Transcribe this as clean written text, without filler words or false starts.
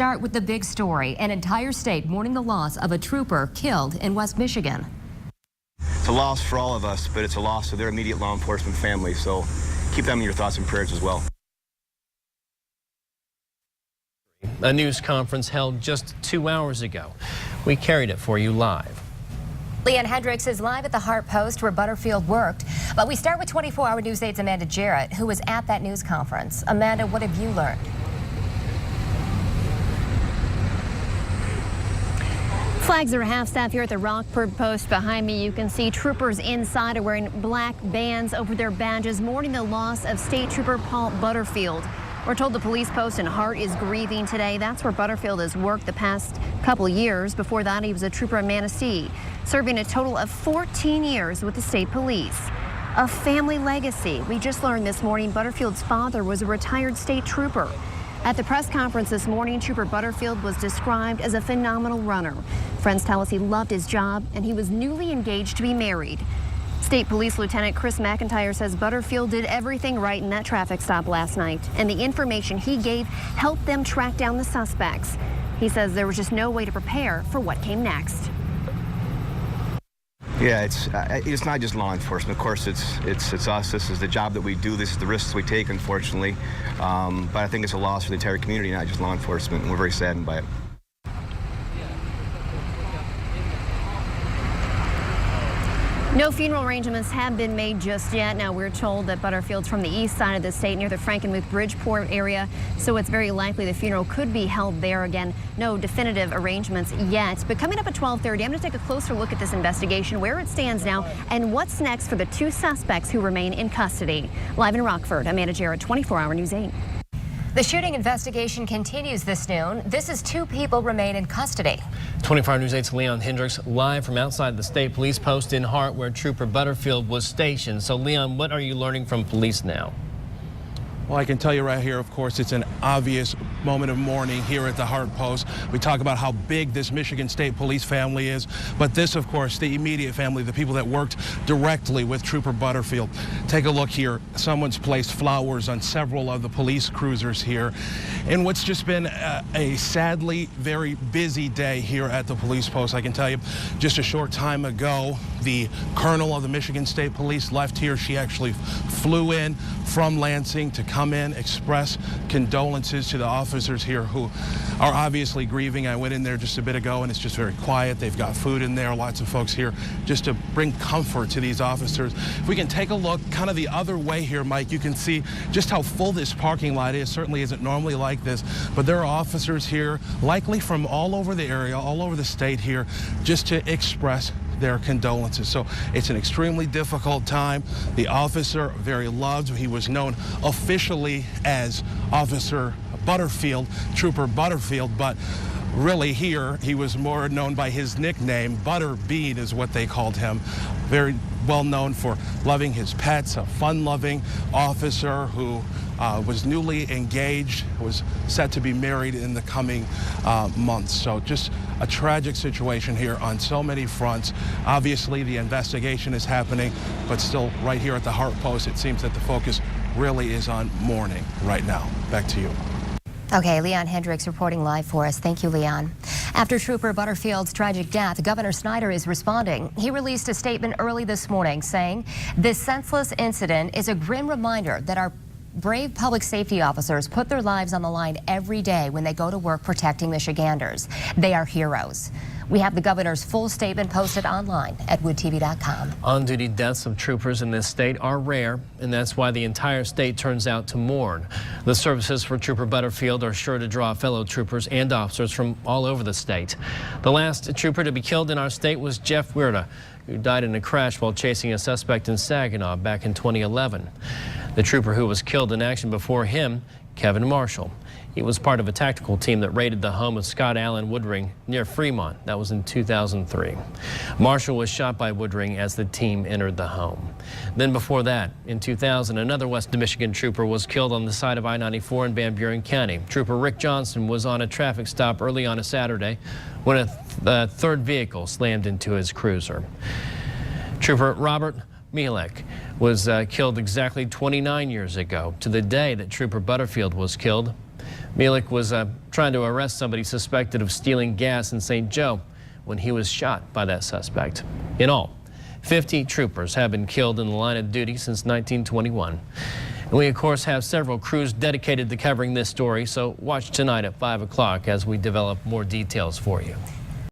start with the big story. An entire state mourning the loss of a trooper killed in West Michigan. It's a loss for all of us, but it's a loss to their immediate law enforcement family. So keep them in your thoughts and prayers as well. A news conference held just 2 hours ago. We carried it for you live. Leanne Hendricks is live at the Hart Post where Butterfield worked. But we start with 24-hour News 8's Amanda Jarrett, who was at that news conference. Amanda, what have you learned? Flags are half-staff here at the Rockford Post. Behind me, you can see troopers inside are wearing black bands over their badges, mourning the loss of State Trooper Paul Butterfield. We're told the police post in Hart is grieving today. That's where Butterfield has worked the past couple years. Before that, he was a trooper in Manistee, serving a total of 14 years with the state police. A family legacy. We just learned this morning Butterfield's father was a retired state trooper. At the press conference this morning, Trooper Butterfield was described as a phenomenal runner. Friends tell us he loved his job and he was newly engaged to be married. State Police Lieutenant Chris McIntyre says Butterfield did everything right in that traffic stop last night, and the information he gave helped them track down the suspects. He says there was just no way to prepare for what came next. Yeah, it's not just law enforcement. Of course, it's us. This is the job that we do. This is the risks we take, unfortunately. But I think it's a loss for the entire community, not just law enforcement, and we're very saddened by it. No funeral arrangements have been made just yet. Now, we're told that Butterfield's from the east side of the state near the Frankenmuth-Bridgeport area, so it's very likely the funeral could be held there. Again, no definitive arrangements yet. But coming up at 12:30, I'm going to take a closer look at this investigation, where it stands now, and what's next for the two suspects who remain in custody. Live in Rockford, Amanda Jarrett, 24-hour News 8. The shooting investigation continues this noon. This is 2 people remain in custody. 24-hour News 8's Leon Hendricks live from outside the state police post in Hart where Trooper Butterfield was stationed. So Leon, what are you learning from police now? Well, I can tell you right here, of course, it's an obvious moment of mourning here at the Hart Post. We talk about how big this Michigan State Police family is, but this, of course, the immediate family, the people that worked directly with Trooper Butterfield. Take a look here. Someone's placed flowers on several of the police cruisers here in what's just been a sadly very busy day here at the police post. I can tell you, just a short time ago, the colonel of the Michigan State Police left here. She actually flew in from Lansing to come in, express condolences to the officers here who are obviously grieving. I went in there just a bit ago and it's just very quiet. They've got food in there, lots of folks here just to bring comfort to these officers. If we can take a look kind of the other way here, Mike, you can see just how full this parking lot is. Certainly isn't normally like this, but there are officers here, likely from all over the area, all over the state here, just to express their condolences. So it's an extremely difficult time. The officer, very loved. He was known officially as Officer Butterfield, Trooper Butterfield, but really here he was more known by his nickname. Butterbean is what they called him. Very well known for loving his pets, a fun-loving officer who was newly engaged, was set to be married in the coming months. So just a tragic situation here on so many fronts. Obviously, the investigation is happening, but still right here at the Hart Post, it seems that the focus really is on mourning right now. Back to you. Okay, Leon Hendricks reporting live for us. Thank you, Leon. After Trooper Butterfield's tragic death, Governor Snyder is responding. He released a statement early this morning saying, "This senseless incident is a grim reminder that our brave public safety officers put their lives on the line every day when they go to work protecting Michiganders. They are heroes." We have the governor's full statement posted online at woodtv.com. On-duty deaths of troopers in this state are rare, and that's why the entire state turns out to mourn. The services for Trooper Butterfield are sure to draw fellow troopers and officers from all over the state. The last trooper to be killed in our state was Jeff Weirda, who died in a crash while chasing a suspect in Saginaw back in 2011. The trooper who was killed in action before him, Kevin Marshall. He was part of a tactical team that raided the home of Scott Allen Woodring near Fremont. That was in 2003. Marshall was shot by Woodring as the team entered the home. Then before that, in 2000, another West Michigan trooper was killed on the side of I-94 in Van Buren County. Trooper Rick Johnson was on a traffic stop early on a Saturday when a third vehicle slammed into his cruiser. Trooper Robert Mielek was killed exactly 29 years ago, to the day that Trooper Butterfield was killed. Mielek was trying to arrest somebody suspected of stealing gas in St. Joe when he was shot by that suspect. In all, 50 troopers have been killed in the line of duty since 1921. And we, of course, have several crews dedicated to covering this story, so watch tonight at 5 o'clock as we develop more details for you.